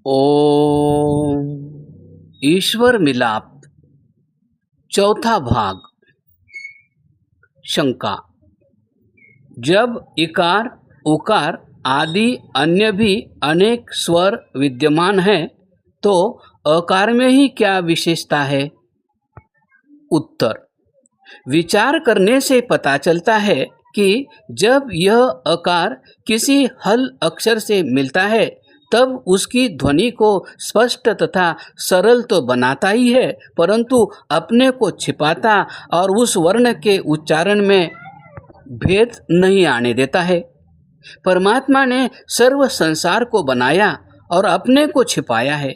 ओम ईश्वर मिलाप चौथा भाग। शंका। जब इकार उकार आदि अन्य भी अनेक स्वर विद्यमान हैं तो अकार में ही क्या विशेषता है? उत्तर। विचार करने से पता चलता है कि जब यह अकार किसी हल अक्षर से मिलता है तब उसकी ध्वनि को स्पष्ट तथा सरल तो बनाता ही है, परंतु अपने को छिपाता और उस वर्ण के उच्चारण में भेद नहीं आने देता है। परमात्मा ने सर्व संसार को बनाया और अपने को छिपाया है।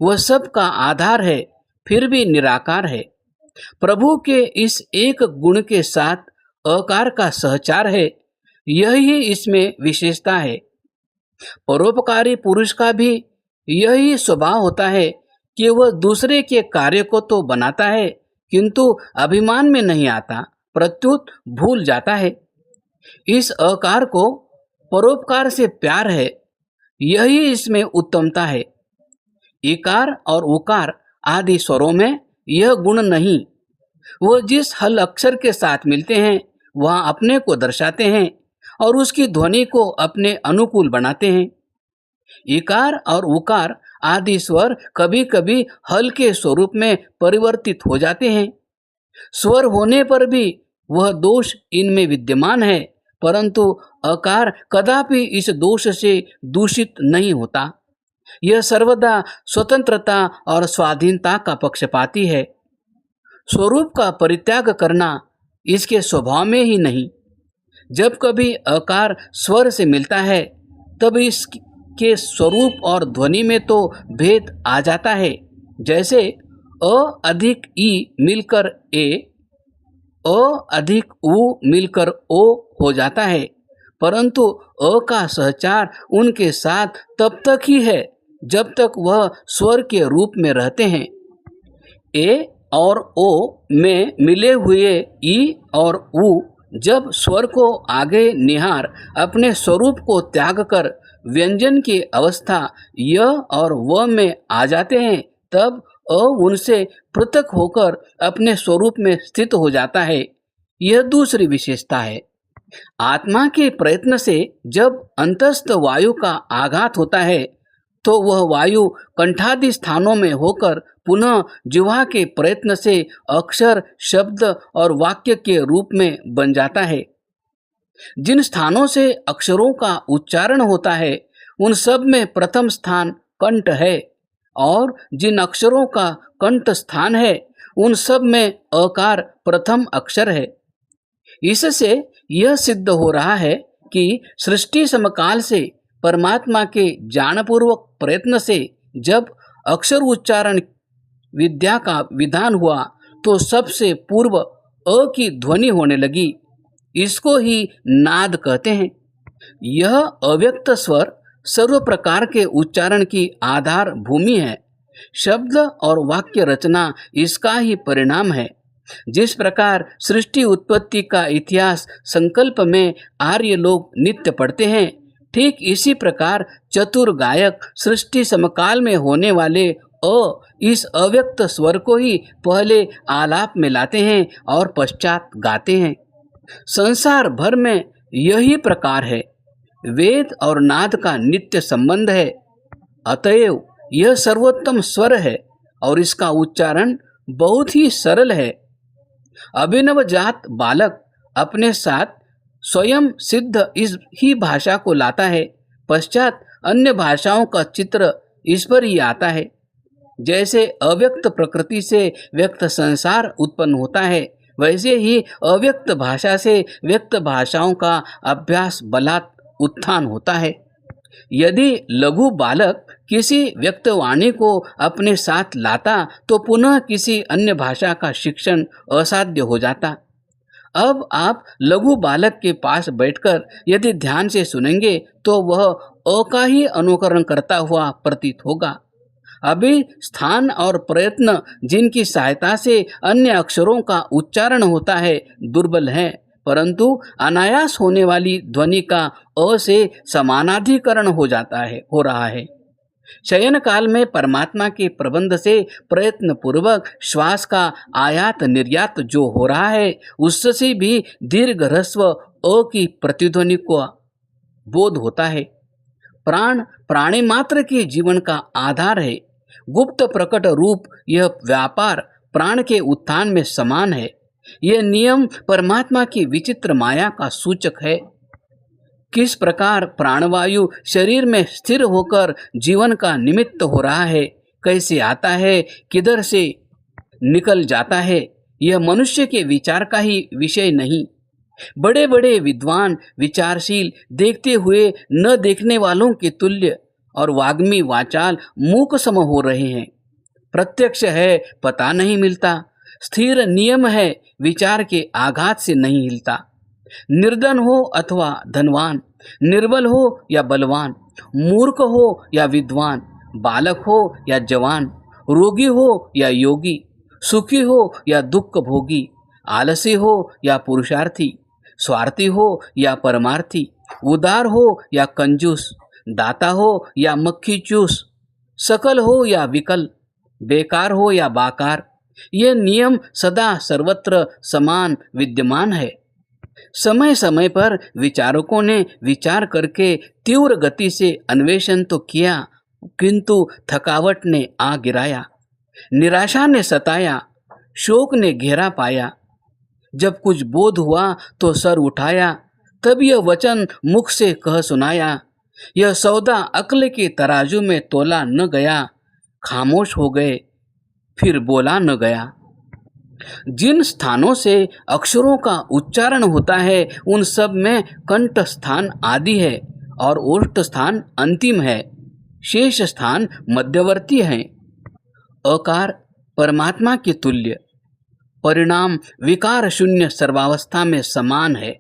वह सब का आधार है, फिर भी निराकार है। प्रभु के इस एक गुण के साथ अकार का सहचार है, यही इसमें विशेषता है। परोपकारी पुरुष का भी यही स्वभाव होता है कि वह दूसरे के कार्य को तो बनाता है किंतु अभिमान में नहीं आता, प्रत्युत भूल जाता है। इस अकार को परोपकार से प्यार है, यही इसमें उत्तमता है। इकार और उकार आदि स्वरों में यह गुण नहीं। वह जिस हल अक्षर के साथ मिलते हैं वह अपने को दर्शाते हैं और उसकी ध्वनि को अपने अनुकूल बनाते हैं। इकार और उकार आदि स्वर कभी कभी हल के स्वरूप में परिवर्तित हो जाते हैं। स्वर होने पर भी वह दोष इनमें विद्यमान है, परंतु अकार कदापि इस दोष से दूषित नहीं होता। यह सर्वदा स्वतंत्रता और स्वाधीनता का पक्षपाती है। स्वरूप का परित्याग करना इसके स्वभाव में ही नहीं। जब कभी अकार स्वर से मिलता है तब इसके स्वरूप और ध्वनि में तो भेद आ जाता है। जैसे अ अधिक ई मिलकर ए, अ अधिक उ मिलकर ओ हो जाता है, परंतु अ का सहचार उनके साथ तब तक ही है जब तक वह स्वर के रूप में रहते हैं। ए और ओ में मिले हुए ई और उ जब स्वर को आगे निहार अपने स्वरूप को त्याग कर व्यंजन की अवस्था य और व में आ जाते हैं, तब अ उनसे पृथक होकर अपने स्वरूप में स्थित हो जाता है। यह दूसरी विशेषता है। आत्मा के प्रयत्न से जब अंतस्थ वायु का आघात होता है तो वह वायु कंठादि स्थानों में होकर पुनः जिह्वा के प्रयत्न से अक्षर, शब्द और वाक्य के रूप में बन जाता है। जिन स्थानों से अक्षरों का उच्चारण होता है उन सब में प्रथम स्थान कंठ है और जिन अक्षरों का कंठ स्थान है उन सब में अकार प्रथम अक्षर है। इससे यह सिद्ध हो रहा है कि सृष्टि समकाल से परमात्मा के ज्ञानपूर्वक प्रयत्न से जब अक्षर उच्चारण विद्या का विधान हुआ तो सबसे पूर्व अ की ध्वनि होने लगी। इसको ही नाद कहते हैं। यह अव्यक्त स्वर सर्व प्रकार के उच्चारण की आधार भूमि है। शब्द और वाक्य रचना इसका ही परिणाम है। जिस प्रकार सृष्टि उत्पत्ति का इतिहास संकल्प में आर्य लोग नित्य पढ़ते हैं, ठीक इसी प्रकार चतुर गायक सृष्टि समकाल में होने वाले इस अव्यक्त स्वर को ही पहले आलाप में लाते हैं और पश्चात गाते हैं। संसार भर में यही प्रकार है। वेद और नाद का नित्य संबंध है। अतएव यह सर्वोत्तम स्वर है और इसका उच्चारण बहुत ही सरल है। अभिनव जात बालक अपने साथ स्वयं सिद्ध इस ही भाषा को लाता है, पश्चात अन्य भाषाओं का चित्र इस पर ही आता है। जैसे अव्यक्त प्रकृति से व्यक्त संसार उत्पन्न होता है, वैसे ही अव्यक्त भाषा से व्यक्त भाषाओं का अभ्यास बलात् उत्थान होता है। यदि लघु बालक किसी व्यक्त वाणी को अपने साथ लाता तो पुनः किसी अन्य भाषा का शिक्षण असाध्य हो जाता। अब आप लघु बालक के पास बैठकर यदि ध्यान से सुनेंगे तो वह अ का ही अनुकरण करता हुआ प्रतीत होगा। अभी स्थान और प्रयत्न जिनकी सहायता से अन्य अक्षरों का उच्चारण होता है दुर्बल है, परंतु अनायास होने वाली ध्वनि का अ से समानाधिकरण हो रहा है। शयन काल में परमात्मा के प्रबंध से प्रयत्न पूर्वक श्वास का आयात निर्यात जो हो रहा है, उससे भी दीर्घ ह्रस्व अ की प्रतिध्वनि को बोध होता है। प्राण प्राणी मात्र के जीवन का आधार है। गुप्त प्रकट रूप यह व्यापार प्राण के उत्थान में समान है। यह नियम परमात्मा की विचित्र माया का सूचक है। किस प्रकार प्राणवायु शरीर में स्थिर होकर जीवन का निमित्त हो रहा है, कैसे आता है, किधर से निकल जाता है, यह मनुष्य के विचार का ही विषय नहीं। बड़े बड़े विद्वान विचारशील देखते हुए न देखने वालों के तुल्य और वाग्मी वाचाल मूक सम हो रहे हैं। प्रत्यक्ष है, पता नहीं मिलता। स्थिर नियम है, विचार के आघात से नहीं हिलता। निर्धन हो अथवा धनवान, निर्बल हो या बलवान, मूर्ख हो या विद्वान, बालक हो या जवान, रोगी हो या योगी, सुखी हो या दुख भोगी, आलसी हो या पुरुषार्थी, स्वार्थी हो या परमार्थी, उदार हो या कंजूस, दाता हो या मक्खी चूस, सकल हो या विकल, बेकार हो या बाकार, यह नियम सदा सर्वत्र समान विद्यमान है। समय समय पर विचारकों ने विचार करके तीव्र गति से अन्वेषण तो किया, किंतु थकावट ने आ गिराया, निराशा ने सताया, शोक ने घेरा पाया। जब कुछ बोध हुआ तो सर उठाया, तब यह वचन मुख से कह सुनाया। यह सौदा अक्ल के तराजू में तोला न गया, खामोश हो गए, फिर बोला न गया। जिन स्थानों से अक्षरों का उच्चारण होता है, उन सब में कंठ स्थान आदि है और ओष्ठ स्थान अंतिम है, शेष स्थान मध्यवर्ती है। अकार परमात्मा के तुल्य, परिणाम विकार शून्य सर्वावस्था में समान है।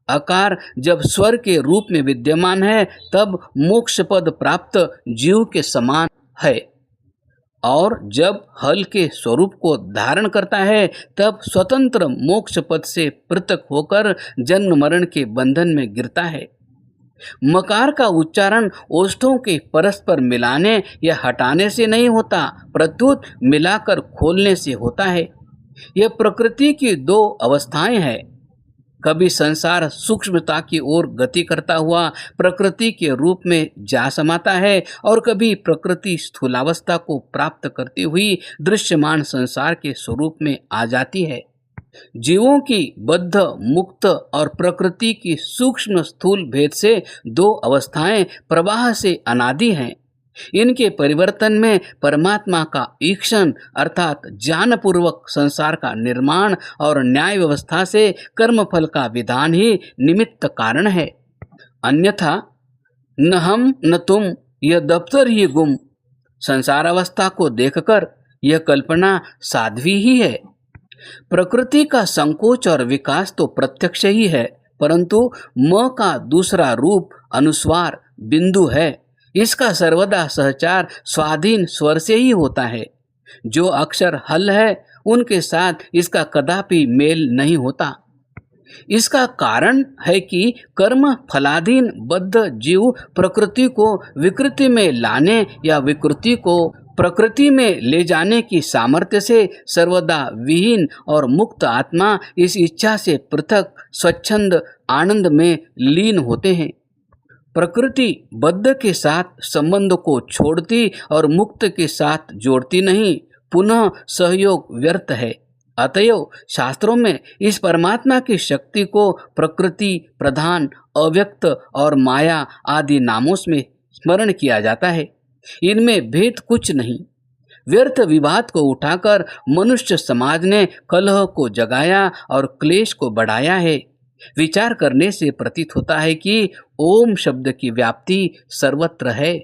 अकार जब स्वर के रूप में विद्यमान है, तब मोक्ष पद प्राप्त जीव के समान है, और जब हल के स्वरूप को धारण करता है, तब स्वतंत्र मोक्ष पद से पृथक होकर जन्म मरण के बंधन में गिरता है। मकार का उच्चारण ओष्ठों के परस्पर मिलाने या हटाने से नहीं होता, प्रत्युत मिलाकर खोलने से होता है। यह प्रकृति की दो अवस्थाएं हैं। कभी संसार सूक्ष्मता की ओर गति करता हुआ प्रकृति के रूप में जा समाता है, और कभी प्रकृति स्थूलावस्था को प्राप्त करती हुई दृश्यमान संसार के स्वरूप में आ जाती है। जीवों की बद्ध मुक्त और प्रकृति की सूक्ष्म स्थूल भेद से दो अवस्थाएं प्रवाह से अनादि हैं। इनके परिवर्तन में परमात्मा का ईक्षण अर्थात ज्ञानपूर्वक संसार का निर्माण और न्याय व्यवस्था से कर्मफल का विधान ही निमित्त कारण है। अन्यथा न हम न तुम, यह दफ्तर ही गुम। संसार अवस्था को देखकर यह कल्पना साध्वी ही है। प्रकृति का संकोच और विकास तो प्रत्यक्ष ही है, परंतु म का दूसरा रूप अनुस्वार बिंदु है। इसका सर्वदा सहचार स्वाधीन स्वर से ही होता है। जो अक्षर हल है, उनके साथ इसका कदापि मेल नहीं होता। इसका कारण है कि कर्म फलाधीन बद्ध जीव प्रकृति को विकृति में लाने या विकृति को प्रकृति में ले जाने की सामर्थ्य से सर्वदा विहीन, और मुक्त आत्मा इस इच्छा से पृथक स्वच्छंद आनंद में लीन होते हैं। प्रकृति बद्ध के साथ संबंध को छोड़ती और मुक्त के साथ जोड़ती नहीं, पुनः सहयोग व्यर्थ है। अतएव शास्त्रों में इस परमात्मा की शक्ति को प्रकृति प्रधान, अव्यक्त और माया आदि नामों में स्मरण किया जाता है। इनमें भेद कुछ नहीं। व्यर्थ विवाद को उठाकर मनुष्य समाज ने कलह को जगाया और क्लेश को बढ़ाया है। विचार करने से प्रतीत होता है कि ओम शब्द की व्याप्ति सर्वत्र है।